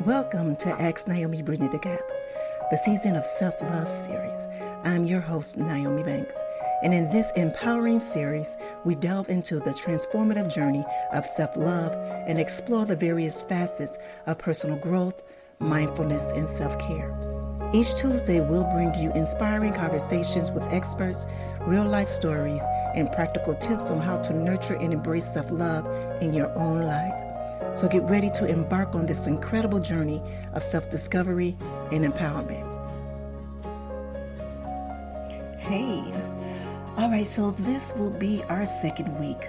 Welcome to Ask Nyomi Bridging the Gap, the season of self-love series. I'm your host, Nyomi Banks, and in this empowering series, we delve into the transformative journey of self-love and explore the various facets of personal growth, mindfulness, and self-care. Each Tuesday, we'll bring you inspiring conversations with experts, real-life stories, and practical tips on how to nurture and embrace self-love in your own life. So get ready to embark on this incredible journey of self-discovery and empowerment. Hey, all right, so this will be our second week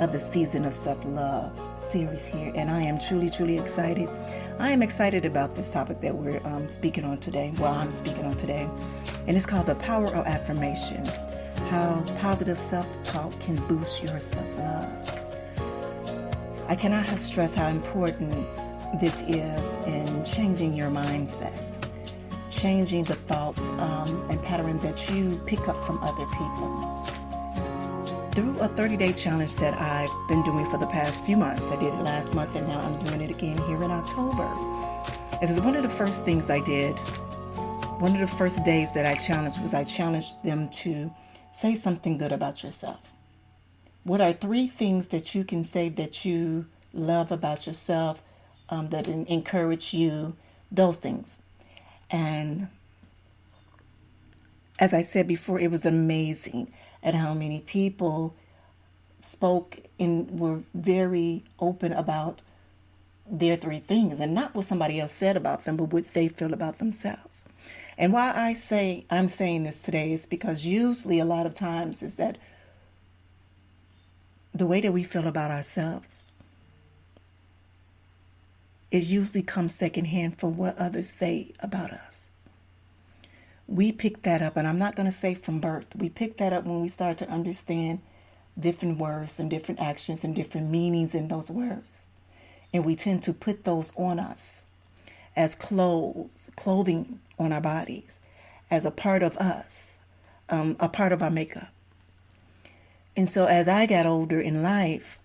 of the season of self-love series here, and I am truly excited. I am excited about this topic that we're speaking on today. Well, I'm speaking on today, and it's called the power of affirmation, how positive self-talk can boost your self-love. I cannot stress how important this is in changing your mindset, changing the thoughts and pattern that you pick up from other people. Through a 30-day challenge that I've been doing for the past few months, I did it last month and now I'm doing it again here in October. This is one of the first things I did. One of the first days that I challenged them to say something good about yourself. What are 3 things that you can say that you love about yourself, that encourage you, those things? And as I said before, it was amazing at how many people spoke and were very open about their 3 things, and not what somebody else said about them, but what they feel about themselves. And why I'm saying this today is because usually a lot of times is that the way that we feel about ourselves is usually comes secondhand for what others say about us. We pick that up, and I'm not going to say from birth. We pick that up when we start to understand different words and different actions and different meanings in those words. And we tend to put those on us as clothing on our bodies, as a part of us, a part of our makeup. And so as I got older in life,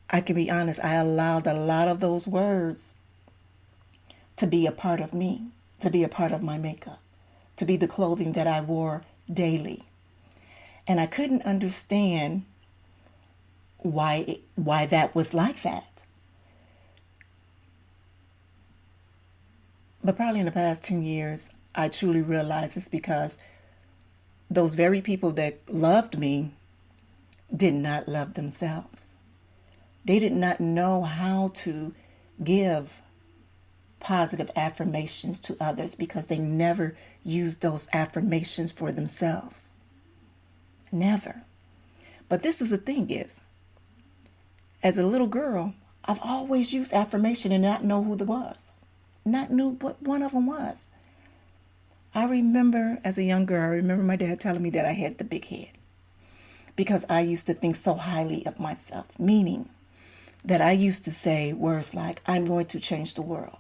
I can be honest, I allowed a lot of those words to be a part of me, to be a part of my makeup, to be the clothing that I wore daily. And I couldn't understand why that was like that. But probably in the past 10 years, I truly realized it's because those very people that loved me did not love themselves. They did not know how to give positive affirmations to others because they never used those affirmations for themselves. Never. But this is the thing is, as a little girl, I've always used affirmation and not know who there was. Not knew what one of them was. I remember as a young girl, I remember my dad telling me that I had the big head, because I used to think so highly of myself, meaning that I used to say words like, I'm going to change the world.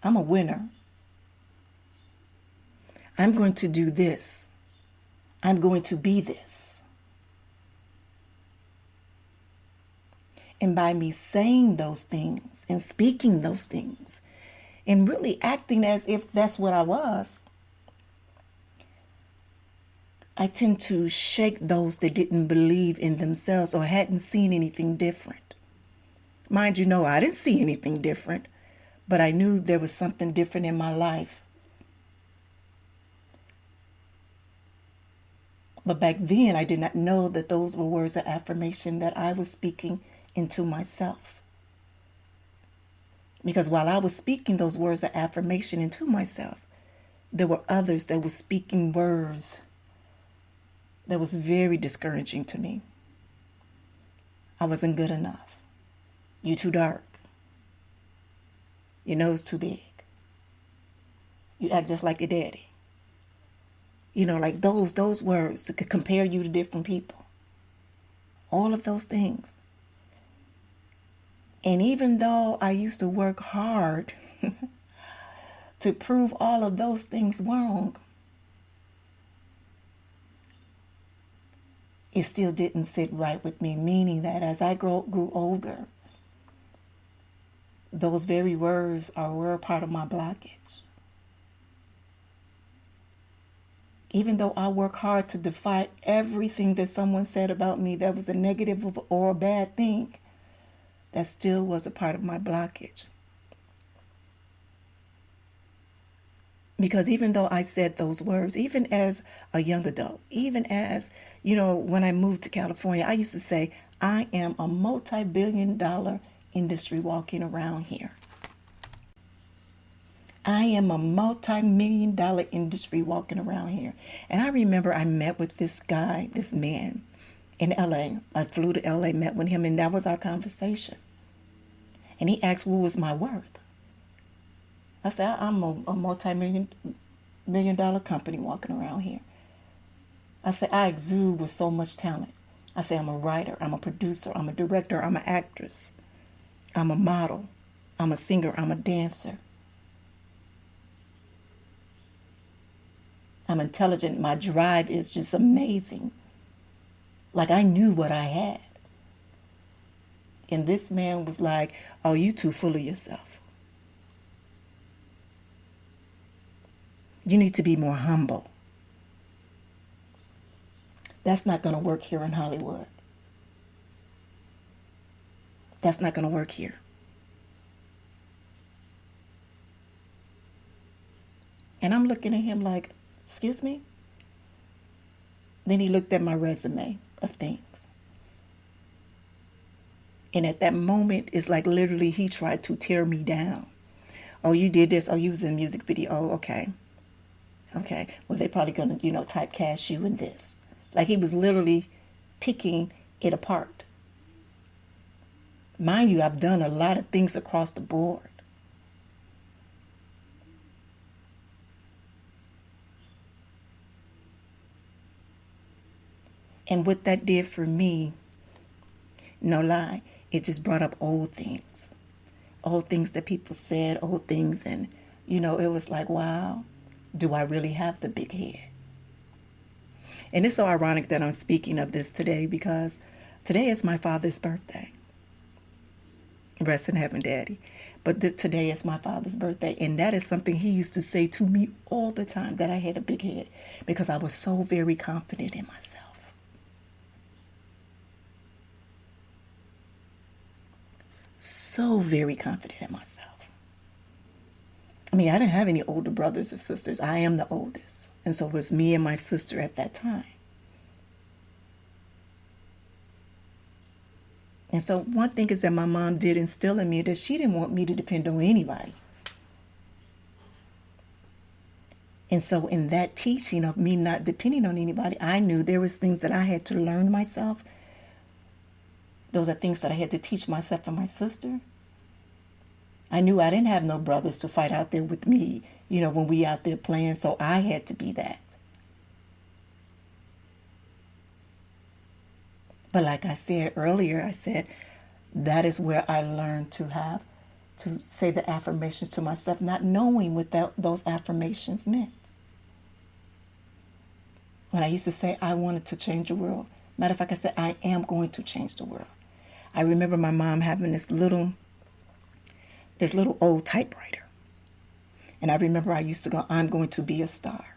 I'm a winner. I'm going to do this. I'm going to be this. And by me saying those things and speaking those things and really acting as if that's what I was, I tend to shake those that didn't believe in themselves or hadn't seen anything different. Mind you, no, I didn't see anything different, but I knew there was something different in my life. But back then, I did not know that those were words of affirmation that I was speaking into myself. Because while I was speaking those words of affirmation into myself, there were others that were speaking words that was very discouraging to me. I wasn't good enough. You too dark. Your nose too big. You act just like your daddy. You know, like those words that could compare you to different people. All of those things. And even though I used to work hard to prove all of those things wrong, it still didn't sit right with me, meaning that as I grew older, those very words were a part of my blockage. Even though I work hard to defy everything that someone said about me that was a negative or a bad thing, that still was a part of my blockage. Because even though I said those words, even as a young adult, even as, when I moved to California, I used to say, I am a multi-billion-dollar industry walking around here. I am a multi-million-dollar industry walking around here. And I remember I met with this guy, this man in LA. I flew to LA, met with him, and that was our conversation. And he asked, what was my worth? I said, I'm a multi-million-dollar company walking around here. I said, I exude with so much talent. I say, I'm a writer, I'm a producer, I'm a director, I'm an actress, I'm a model, I'm a singer, I'm a dancer. I'm intelligent. My drive is just amazing. Like I knew what I had. And this man was like, oh, you too full of yourself. You need to be more humble. That's not going to work here in Hollywood. That's not going to work here. And I'm looking at him like, excuse me? Then he looked at my resume of things. And at that moment, it's like literally he tried to tear me down. Oh, you did this. Oh, you was in a music video. Oh, okay. Okay. Well, they're probably going to, typecast you in this. Like he was literally picking it apart. Mind you, I've done a lot of things across the board. And what that did for me, no lie, it just brought up old things that people said, old things. And, it was like, wow, do I really have the big head? And it's so ironic that I'm speaking of this today because today is my father's birthday. Rest in heaven, Daddy. But today is my father's birthday. And that is something he used to say to me all the time, that I had a big head because I was so very confident in myself. So very confident in myself. I mean, I didn't have any older brothers or sisters. I am the oldest. And so it was me and my sister at that time. And so one thing is that my mom did instill in me that she didn't want me to depend on anybody. And so in that teaching of me not depending on anybody, I knew there was things that I had to learn myself. Those are things that I had to teach myself and my sister. I knew I didn't have no brothers to fight out there with me, when we out there playing. So I had to be that. But like I said earlier, that is where I learned to say the affirmations to myself, not knowing what those affirmations meant. When I used to say I wanted to change the world. Matter of fact, I said I am going to change the world. I remember my mom having this little old typewriter. And I remember I used to go, I'm going to be a star.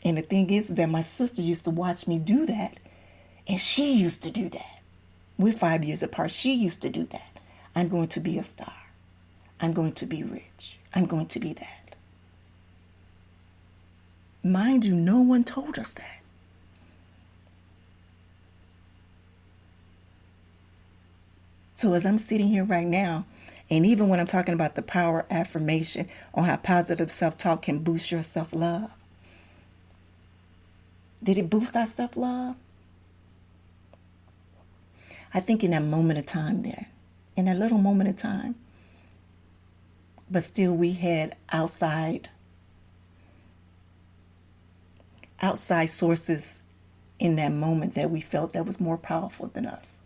And the thing is that my sister used to watch me do that. And she used to do that. We're 5 years apart. She used to do that. I'm going to be a star. I'm going to be rich. I'm going to be that. Mind you, no one told us that. So as I'm sitting here right now, and even when I'm talking about the power affirmation on how positive self-talk can boost your self-love, did it boost our self-love? I think in that moment of time there, in that little moment of time, but still we had outside sources in that moment that we felt that was more powerful than us.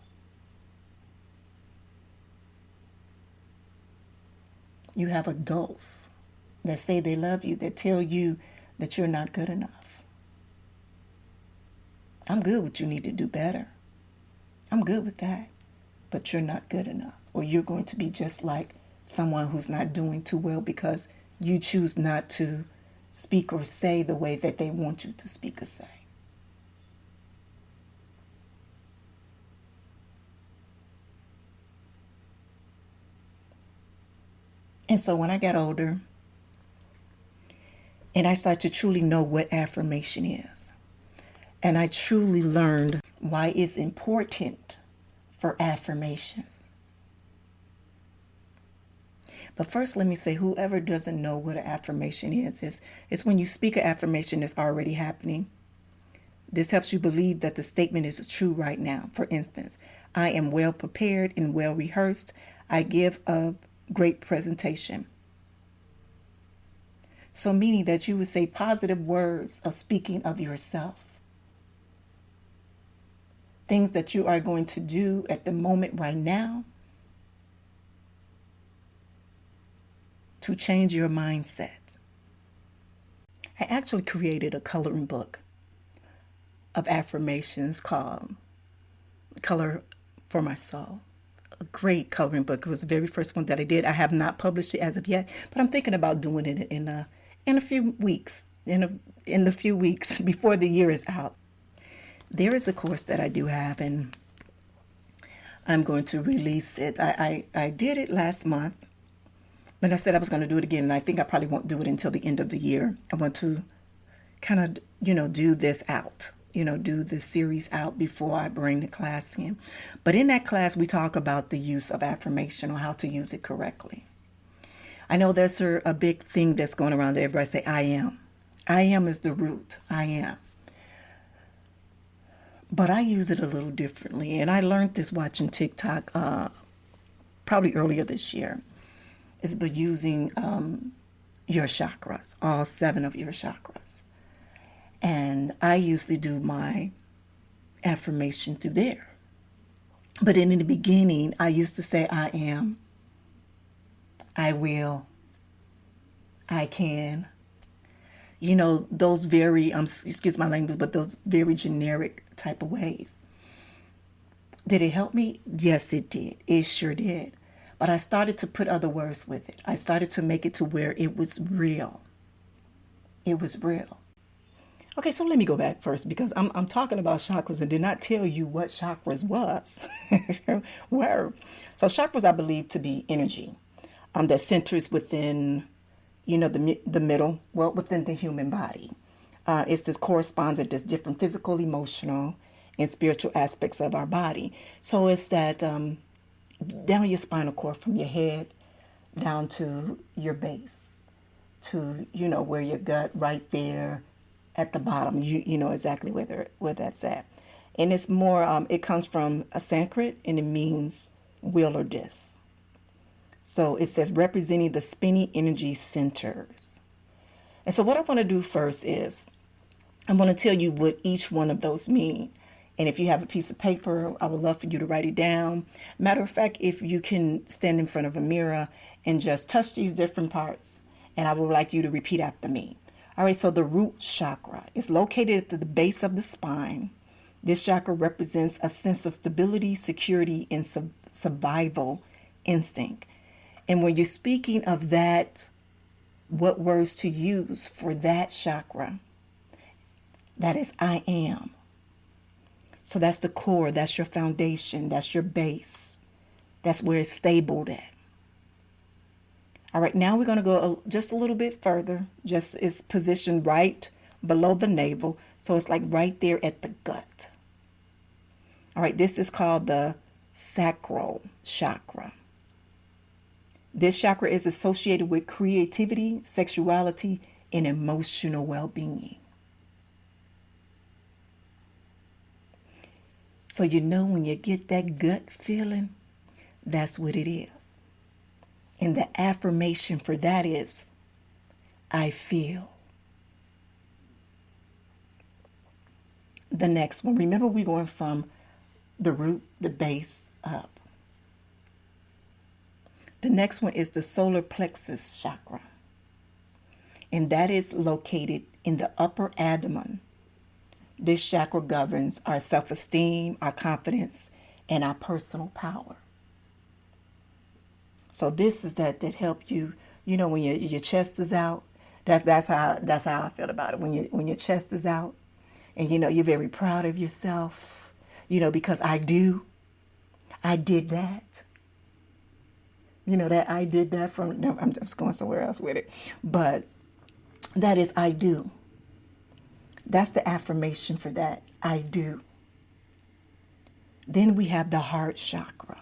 You have adults that say they love you, that tell you that you're not good enough. I'm good with you need to do better. I'm good with that. but you're not good enough, or you're going to be just like someone who's not doing too well because you choose not to speak or say the way that they want you to speak or say. And so when I got older and I started to truly know what affirmation is, and I truly learned why it's important for affirmations. But first, let me say, whoever doesn't know what an affirmation is when you speak an affirmation that's already happening. This helps you believe that the statement is true right now. For instance, I am well prepared and well rehearsed. I give a great presentation. So meaning that you would say positive words of speaking of yourself. Things that you are going to do at the moment right now to change your mindset. I actually created a coloring book of affirmations called Color for My Soul. A great coloring book. It was the very first one that I did. I have not published it as of yet, but I'm thinking about doing it in a few weeks, in the few weeks before the year is out. There is a course that I do have, and I'm going to release it. I did it last month, but I said I was going to do it again, and I think I probably won't do it until the end of the year. I want to kind of, do this out, do this series out before I bring the class in. But in that class, we talk about the use of affirmation or how to use it correctly. I know that's a big thing that's going around that everybody say, I am. I am is the root. I am. But I use it a little differently. And I learned this watching TikTok probably earlier this year. It's by using your chakras, all 7 of your chakras. And I usually do my affirmation through there. But in the beginning, I used to say, I am, I will, I can. Those very, excuse my language, but those very generic type of ways. Did it help me? Yes, it did. It sure did. But I started to put other words with it. I started to make it to where it was real. It was real. Okay, so let me go back first because I'm talking about chakras and did not tell you what chakras was. Were. So chakras I believe to be energy that centers within the middle, within the human body. It's this corresponds to this different physical, emotional, and spiritual aspects of our body. So it's that down your spinal cord from your head down to your base, to, where your gut right there at the bottom. You know exactly where that's at. And it's more, it comes from a Sanskrit and it means wheel or disc. So it says representing the spinning energy centers. And so what I want to do first is I'm going to tell you what each one of those mean. And if you have a piece of paper, I would love for you to write it down. Matter of fact, if you can stand in front of a mirror and just touch these different parts, and I would like you to repeat after me. All right, so the root chakra is located at the base of the spine. This chakra represents a sense of stability, security, and survival instinct. And when you're speaking of that, what words to use for that chakra? That is I am. So that's the core, that's your foundation, that's your base. That's where it's stabled at. All right, now we're going to go just a little bit further. Just it's positioned right below the navel. So it's like right there at the gut. All right, this is called the sacral chakra. This chakra is associated with creativity, sexuality, and emotional well-being. So when you get that gut feeling, that's what it is. And the affirmation for that is, I feel. The next one, remember we're going from the root, the base, up. The next one is the solar plexus chakra. And that is located in the upper abdomen. This chakra governs our self-esteem, our confidence, and our personal power. So this is that help you, when your chest is out. That's how I feel about it. When your chest is out, and you're very proud of yourself, because I did that. That I did that from. No, I'm just going somewhere else with it, but that is I do. That's the affirmation for that. I do. Then we have the heart chakra.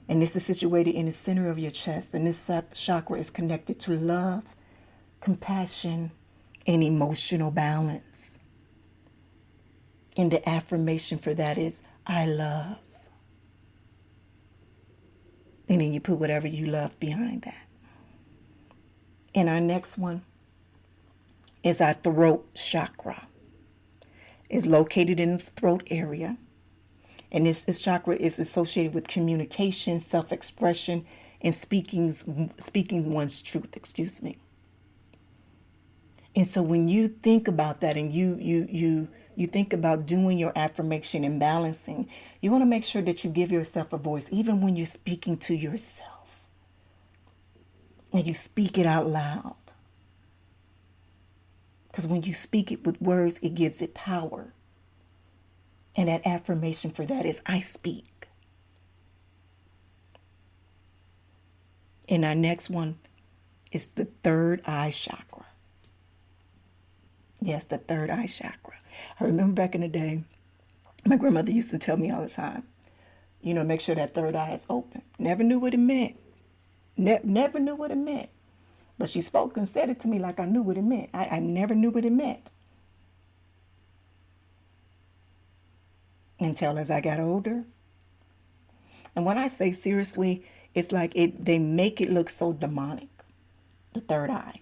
And this is situated in the center of your chest. And this chakra is connected to love, compassion, and emotional balance. And the affirmation for that is, I love. And then you put whatever you love behind that. And our next one is our throat chakra. It's located in the throat area. And this chakra is associated with communication, self-expression, and speaking one's truth, And so when you think about that and you think about doing your affirmation and balancing, you want to make sure that you give yourself a voice, even when you're speaking to yourself. And you speak it out loud. Because when you speak it with words, it gives it power. And that affirmation for that is, I speak. And our next one is the third eye chakra. Yes, the third eye chakra. I remember back in the day, my grandmother used to tell me all the time, make sure that third eye is open. Never knew what it meant. Never knew what it meant. But she spoke and said it to me like I knew what it meant. I never knew what it meant. Until as I got older. And when I say seriously, it's like they make it look so demonic, the third eye.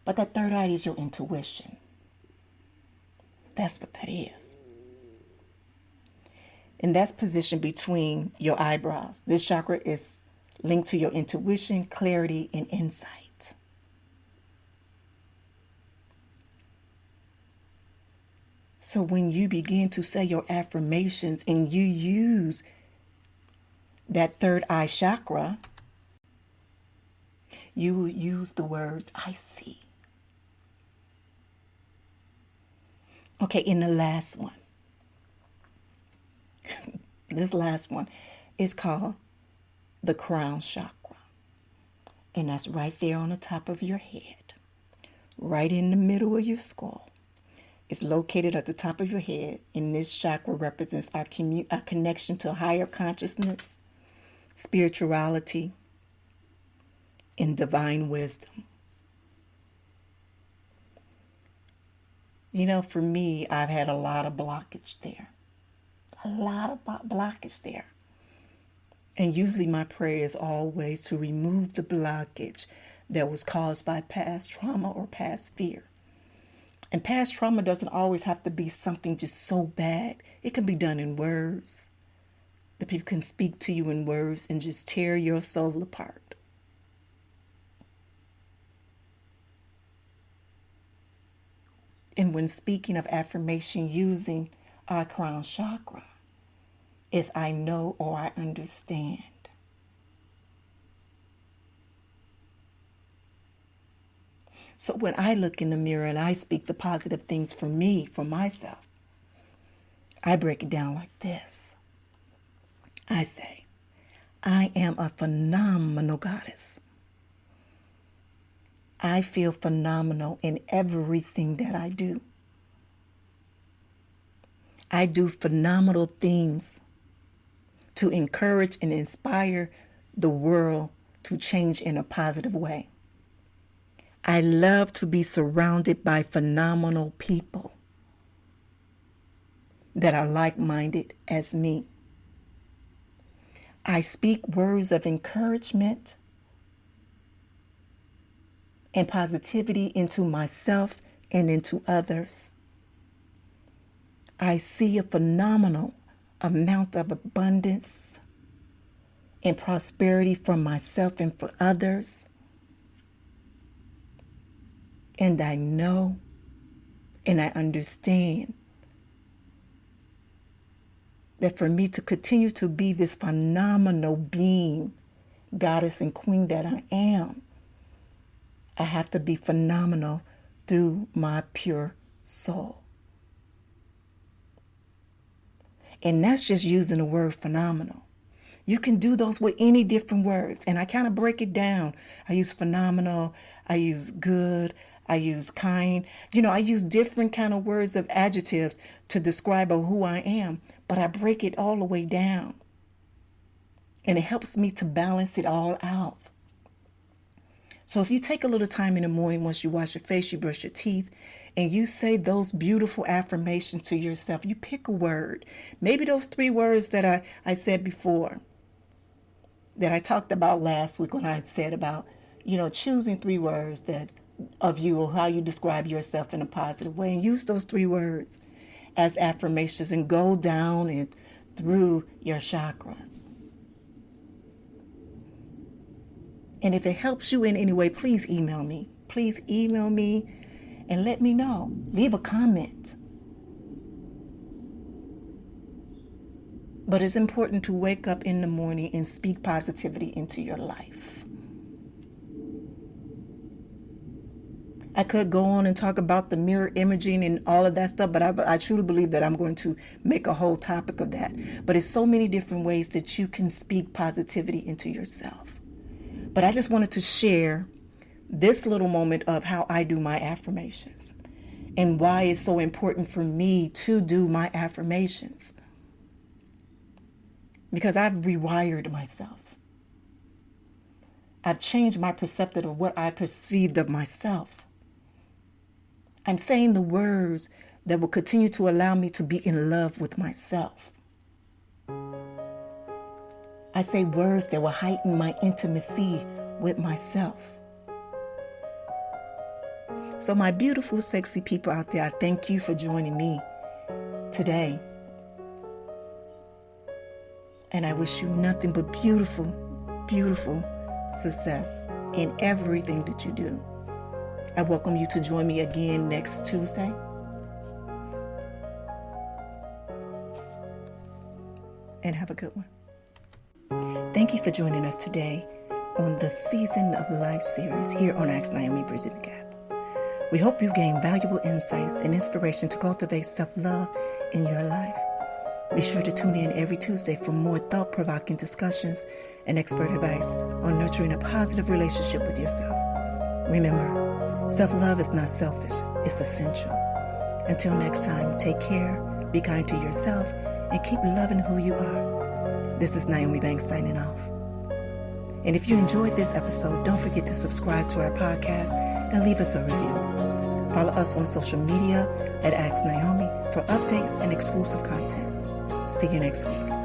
But that third eye is your intuition. That's what that is. And that's positioned between your eyebrows. This chakra is linked to your intuition, clarity, and insight. So when you begin to say your affirmations and you use that third eye chakra, you will use the words, I see. Okay, and the last one. This last one is called the crown chakra. And that's right there on the top of your head, right in the middle of your skull. It's located at the top of your head, and this chakra represents our connection to higher consciousness, spirituality, and divine wisdom. For me, I've had a lot of blockage there. A lot of blockage there. And usually my prayer is always to remove the blockage that was caused by past trauma or past fear. And past trauma doesn't always have to be something just so bad. It can be done in words. The people can speak to you in words and just tear your soul apart. And when speaking of affirmation using our crown chakra, is I know or I understand. So when I look in the mirror and I speak the positive things for me, for myself, I break it down like this. I say, I am a phenomenal goddess. I feel phenomenal in everything that I do. I do phenomenal things to encourage and inspire the world to change in a positive way. I love to be surrounded by phenomenal people that are like-minded as me. I speak words of encouragement and positivity into myself and into others. I see a phenomenal amount of abundance and prosperity for myself and for others. And I know and I understand that for me to continue to be this phenomenal being, goddess and queen that I am, I have to be phenomenal through my pure soul. And that's just using the word phenomenal. You can do those with any different words. And I kind of break it down. I use phenomenal. I use good. I use kind. I use different kind of words of adjectives to describe who I am. But I break it all the way down. And it helps me to balance it all out. So if you take a little time in the morning, once you wash your face, you brush your teeth, and you say those beautiful affirmations to yourself, you pick a word. Maybe those 3 words that I said before, that I talked about last week when I said about, choosing 3 words that of you or how you describe yourself in a positive way, and use those 3 words as affirmations and go down and through your chakras. And if it helps you in any way, please email me. Please email me and let me know. Leave a comment. But it's important to wake up in the morning and speak positivity into your life. I could go on and talk about the mirror imaging and all of that stuff, but I truly believe that I'm going to make a whole topic of that. But it's so many different ways that you can speak positivity into yourself. But I just wanted to share this little moment of how I do my affirmations and why it's so important for me to do my affirmations. Because I've rewired myself. I've changed my perception of what I perceived of myself. I'm saying the words that will continue to allow me to be in love with myself. I say words that will heighten my intimacy with myself. So my beautiful, sexy people out there, I thank you for joining me today. And I wish you nothing but beautiful, beautiful success in everything that you do. I welcome you to join me again next Tuesday. And have a good one. Thank you for joining us today on the Season of Life series here on Ask Nyomi Bridging the Gap. We hope you've gained valuable insights and inspiration to cultivate self-love in your life. Be sure to tune in every Tuesday for more thought-provoking discussions and expert advice on nurturing a positive relationship with yourself. Remember, self-love is not selfish, it's essential. Until next time, take care, be kind to yourself, and keep loving who you are. This is Nyomi Banks signing off. And if you enjoyed this episode, don't forget to subscribe to our podcast and leave us a review. Follow us on social media at Ask Nyomi for updates and exclusive content. See you next week.